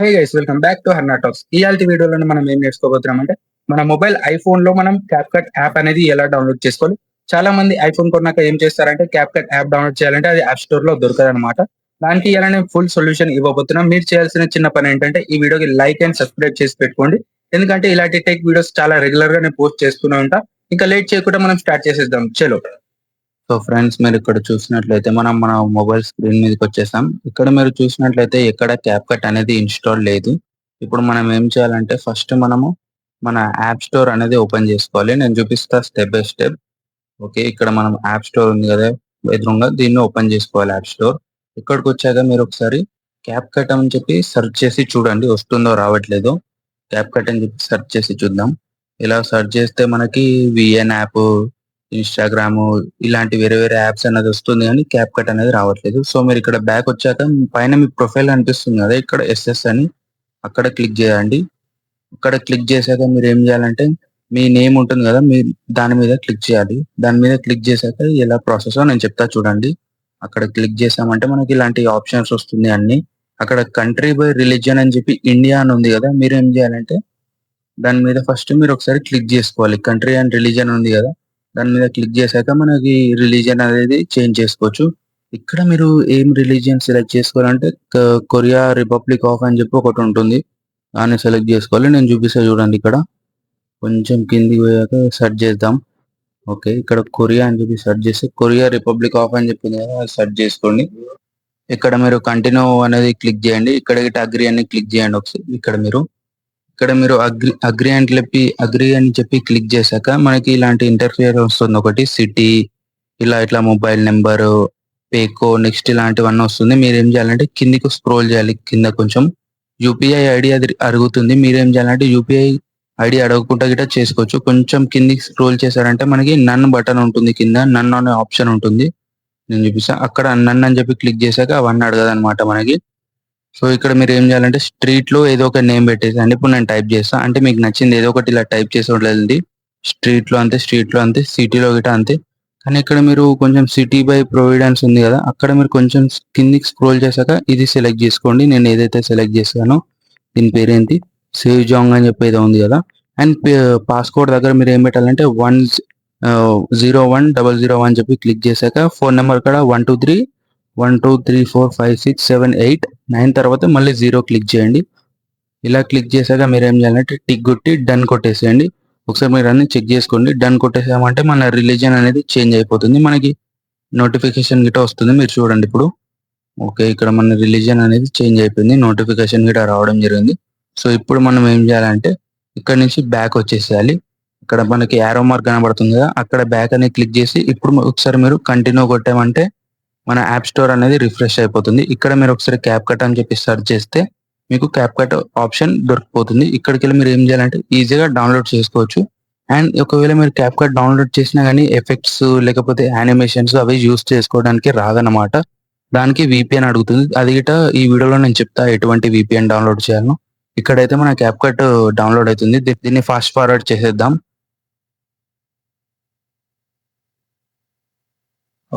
Hey guys, welcome back to Harna talks. ఇయాల్టి వీడియోలో మనం ఏం నేర్చుకోబోతున్నాం అంటే మన మొబైల్ ఐఫోన్ లో మనం క్యాప్కట్ యాప్ అనేది ఎలా డౌన్లోడ్ చేసుకోవాలి. చాలా మంది ఐఫోన్ కొన్నాక ఏం చేస్తారంటే క్యాప్కట్ యాప్ డౌన్లోడ్ చేయాలంటే అది యాప్ స్టోర్ లో దొరకదు అనమాట. దానికి ఇలా నేను ఫుల్ సొల్యూషన్ ఇవ్వబోతున్నాం. మీరు చేయాల్సిన చిన్న పని ఏంటంటే ఈ వీడియోకి లైక్ అండ్ సబ్స్క్రైబ్ చేసి పెట్టుకోండి. ఎందుకంటే ఇలాంటి టెక్ వీడియోస్ చాలా రెగ్యులర్ గా నేను పోస్ట్ చేస్తూనే ఉంటా. ఇంకా లేట్ చేయకుండా మనం స్టార్ట్ చేసేద్దాం. చలో. సో ఫ్రెండ్స్, మీరు ఇక్కడ చూసినట్లయితే మనం మన మొబైల్ స్క్రీన్ మీదకి వచ్చేసాం. ఇక్కడ మీరు చూసినట్లయితే ఎక్కడ క్యాప్కట్ అనేది ఇన్స్టాల్ లేదు. ఇప్పుడు మనం ఏం చేయాలంటే ఫస్ట్ మనము మన యాప్ స్టోర్ అనేది ఓపెన్ చేసుకోవాలి. నేను చూపిస్తా స్టెప్ బై స్టెప్. ఓకే, ఇక్కడ మనం యాప్ స్టోర్ ఉంది కదా ఎదురుగా, దీన్ని ఓపెన్ చేసుకోవాలి యాప్ స్టోర్. ఇక్కడికి వచ్చాక మీరు ఒకసారి క్యాప్కట్ అని చెప్పి సెర్చ్ చేసి చూడండి, వస్తుందో రావట్లేదో. క్యాప్కట్ అని చెప్పి సెర్చ్ చేసి చూద్దాం. ఇలా సెర్చ్ చేస్తే మనకి విఎన్ యాప్, ఇన్స్టాగ్రామ్ ఇలాంటి వేరే వేరే యాప్స్ అనేది వస్తుంది, కానీ క్యాప్ కట్ అనేది రావట్లేదు. సో మీరు ఇక్కడ బ్యాక్ వచ్చాక పైన మీ ప్రొఫైల్ అనిపిస్తుంది కదా, ఇక్కడ ఎస్ఎస్ అని అక్కడ క్లిక్ చేయండి. అక్కడ క్లిక్ చేశాక మీరు ఏం చేయాలంటే మీ నేమ్ ఉంటుంది కదా, మీ దాని మీద క్లిక్ చేయాలి. దాని మీద క్లిక్ చేశాక ఎలా ప్రాసెస్ నేను చెప్తా చూడండి. అక్కడ క్లిక్ చేసామంటే మనకి ఇలాంటి ఆప్షన్స్ వస్తుంది అన్ని. అక్కడ కంట్రీ బై రిలీజియన్ అని చెప్పి ఇండియా అని ఉంది కదా, మీరు ఏం చేయాలంటే దాని మీద ఫస్ట్ మీరు ఒకసారి క్లిక్ చేసుకోవాలి. కంట్రీ అండ్ రిలీజియన్ ఉంది కదా, దాని మీద క్లిక్ చేశాక మనకి రిలీజియన్ అనేది చేంజ్ చేసుకోవచ్చు. ఇక్కడ మీరు ఏం రిలీజియన్ సెలెక్ట్ చేసుకోవాలంటే కొరియా రిపబ్లిక్ ఆఫ్ అని చెప్పి ఒకటి ఉంటుంది, దాన్ని సెలెక్ట్ చేసుకోవాలి. నేను చూపిస్తా చూడండి. ఇక్కడ కొంచెం కిందికి పోయాక సెర్చ్ చేద్దాం. ఓకే, ఇక్కడ కొరియా అని చెప్పి సెర్చ్ చేస్తే కొరియా రిపబ్లిక్ ఆఫ్ అని చెప్పింది కదా, అది సెర్చ్ చేసుకోండి. ఇక్కడ మీరు కంటిన్యూ అనేది క్లిక్ చేయండి. ఇక్కడ అగ్రి అని క్లిక్ చేయండి ఒకసారి. ఇక్కడ మీరు అగ్రి అని చెప్పి క్లిక్ చేశాక మనకి ఇలాంటి ఇంటర్ఫియర్ వస్తుంది. ఒకటి సిటీ, ఇట్లా మొబైల్ నెంబర్, పేకో, నెక్స్ట్ ఇలాంటివన్నీ వస్తుంది. మీరు ఏం చేయాలంటే కిందికి స్క్రోల్ చేయాలి. కింద కొంచెం యూపీఐ ఐడి అది అడుగుతుంది. మీరు ఏం చేయాలంటే యూపీఐ ఐడి అడగకుండా గిట్ట చేసుకోవచ్చు. కొంచెం కిందికి స్క్రోల్ చేశారంటే మనకి నన్ బటన్ ఉంటుంది, కింద నన్ అనే ఆప్షన్ ఉంటుంది. నేను చూపిస్తా. అక్కడ నన్ అని చెప్పి క్లిక్ చేశాక అవన్నీ అడగదనమాట మనకి. సో ఇక్కడ మీరు ఏం చేయాలంటే స్ట్రీట్ లో ఏదో ఒక నేమ్ పెట్టేసండి. ఇప్పుడు నేను టైప్ చేస్తా, అంటే మీకు నచ్చింది ఏదో ఒకటి ఇలా టైప్ చేసి ఉండలేదు. స్ట్రీట్ లో అంతే, సిటీలో గిట అంతే. కానీ ఇక్కడ మీరు కొంచెం సిటీ బై ప్రొవిడెన్స్ ఉంది కదా, అక్కడ మీరు కొంచెం కిందికి స్క్రోల్ చేశాక ఇది సెలెక్ట్ చేసుకోండి. నేను ఏదైతే సెలెక్ట్ చేశానో దీని పేరేంటి, సేవ్ జాంగ్ అని చెప్పి ఏదో ఉంది కదా. అండ్ పాస్కోడ్ దగ్గర మీరు ఏం పెట్టాలంటే 101001 చెప్పి క్లిక్ చేశాక ఫోన్ నెంబర్ కూడా 123 1 2 3 4 5 6 7 8 9 తర్వాత మళ్ళీ 0 క్లిక్ చేయండి. ఇలా క్లిక్ చేశాక మీరు ఏం చేయాలంటే టిక్ కొట్టి డన్ కొట్టేసేయండి. ఒకసారి మీరు అన్ని చెక్ చేసుకోండి. డన్ కొట్టేసామంటే మన రిలీజన్ అనేది చేంజ్ అయిపోతుంది. మనకి నోటిఫికేషన్ గిట్ట వస్తుంది, మీరు చూడండి ఇప్పుడు. ఓకే, ఇక్కడ మన రిలీజన్ అనేది చేంజ్ అయిపోయింది, నోటిఫికేషన్ గిట్ట రావడం జరిగింది. సో ఇప్పుడు మనం ఏం చేయాలంటే ఇక్కడ నుంచి బ్యాక్ వచ్చేసేయాలి. ఇక్కడ మనకి యారో మార్క్ కనబడుతుంది కదా, అక్కడ బ్యాక్ అని క్లిక్ చేసి ఇప్పుడు ఒకసారి మీరు కంటిన్యూ కొట్టామంటే మన యాప్ స్టోర్ అనేది రిఫ్రెష్ అయిపోతుంది. ఇక్కడ మీరు ఒకసారి క్యాప్ కట్ అని చెప్పి సెర్చ్ చేస్తే మీకు క్యాప్ కట్ ఆప్షన్ దొరికిపోతుంది. ఇక్కడికి వెళ్ళి మీరు ఏం చేయాలంటే ఈజీగా డౌన్లోడ్ చేసుకోవచ్చు. అండ్ ఒకవేళ మీరు క్యాప్ కట్ డౌన్లోడ్ చేసినా కానీ ఎఫెక్ట్స్ లేకపోతే యానిమేషన్స్ అవి యూస్ చేసుకోవడానికి రాదనమాట. దానికి విపిఎన్ అడుగుతుంది. అది గిట ఈ వీడియోలో నేను చెప్తా ఎటువంటి విపిఎన్ డౌన్లోడ్ చేయాలో. ఇక్కడైతే మన క్యాప్ కట్ డౌన్లోడ్ అవుతుంది. దీన్ని ఫాస్ట్ ఫార్వర్డ్ చేసేద్దాం.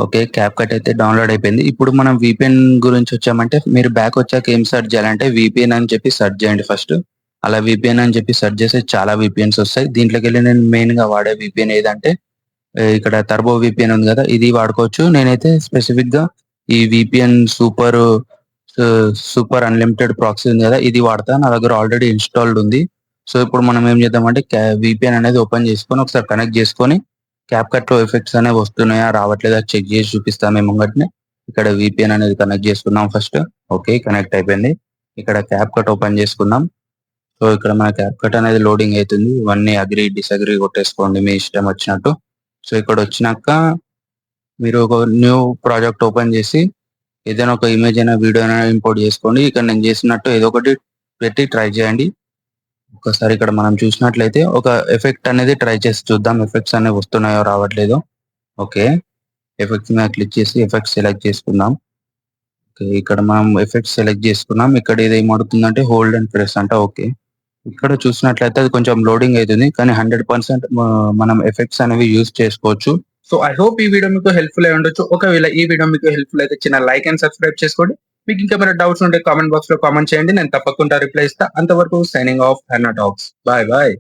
ఓకే, క్యాప్ కట్ అయితే డౌన్లోడ్ అయిపోయింది. ఇప్పుడు మనం విపిఎన్ గురించి వచ్చామంటే మీరు బ్యాక్ వచ్చాక ఏం సెర్చ్ చేయాలంటే విపిఎన్ అని చెప్పి సెర్చ్ చేయండి ఫస్ట్. అలా విపిఎన్ అని చెప్పి సెర్చ్ చేస్తే చాలా విపిఎన్స్ వస్తాయి. దీంట్లోకి వెళ్ళి నేను మెయిన్ గా వాడే విపిఎన్ ఏదంటే ఇక్కడ టర్బో విపిఎన్ ఉంది కదా, ఇది వాడుకోవచ్చు. నేనైతే స్పెసిఫిక్ గా ఈ విపిఎన్ సూపర్ అన్లిమిటెడ్ ప్రాక్సీ ఉంది కదా, ఇది వాడతా. నా దగ్గర ఆల్రెడీ ఇన్స్టాల్డ్ ఉంది. సో ఇప్పుడు మనం ఏం చేద్దామంటే విపిఎన్ అనేది ఓపెన్ చేసుకొని ఒకసారి కనెక్ట్ చేసుకొని క్యాప్ కట్ లో ఎఫెక్ట్స్ అనేవి వస్తున్నాయా రావట్లేదా చెక్ చేసి చూపిస్తాం మేము ముంగట్నే. ఇక్కడ విపిఎన్ అనేది కనెక్ట్ చేసుకుందాం ఫస్ట్. ఓకే, కనెక్ట్ అయిపోయింది. ఇక్కడ క్యాప్ కట్ ఓపెన్ చేసుకుందాం. సో ఇక్కడ మన క్యాప్ కట్ అనేది లోడింగ్ అవుతుంది. ఇవన్నీ అగ్రి డిసగ్రీ కొట్టేసుకోండి మీ ఇష్టం వచ్చినట్టు. సో ఇక్కడ వచ్చినాక మీరు ఒక న్యూ ప్రాజెక్ట్ ఓపెన్ చేసి ఏదైనా ఒక ఇమేజ్ అయినా వీడియో అయినా ఇంపోర్ట్ చేసుకోండి. ఇక్కడ నేను చేసినట్టు ఏదో ఒకటి పెట్టి ట్రై చేయండి. ఒకసారి ఇక్కడ మనం చూసినట్లయితే ఒక ఎఫెక్ట్ అనేది ట్రై చేసి చూద్దాం, ఎఫెక్ట్స్ అనేవి వస్తున్నాయో రావట్లేదో. ఓకే, ఎఫెక్ట్స్ మీద క్లిక్ చేసి ఎఫెక్ట్స్ సెలెక్ట్ చేసుకుందాం. ఓకే, ఇక్కడ మనం ఎఫెక్ట్స్ సెలెక్ట్ చేసుకున్నాం. ఇక్కడ ఇది ఏమడుతుందంటే హోల్డ్ అండ్ ప్రెస్ అంట. ఓకే, ఇక్కడ చూసినట్లయితే అది కొంచెం లోడింగ్ అవుతుంది, కానీ 100% మనం ఎఫెక్ట్స్ అనేవి యూజ్ చేసుకోవచ్చు. సో ఐ హోప్ ఈ వీడియో మీకు హెల్ప్ఫుల్ అయి ఉండొచ్చు. ఒకవేళ ఈ వీడియో మీకు హెల్ప్ఫుల్ అయితే చిన్న లైక్ అండ్ సబ్స్క్రైబ్ చేసుకోండి. మీకు ఇంకేమైనా డౌట్స్ ఉంటే కామెంట్ బాక్స్ లో కామెంట్ చేయండి. నేను తప్పకుండా రిప్లై ఇస్తా. అంతవరకు signing off Harna talks. Bye bye.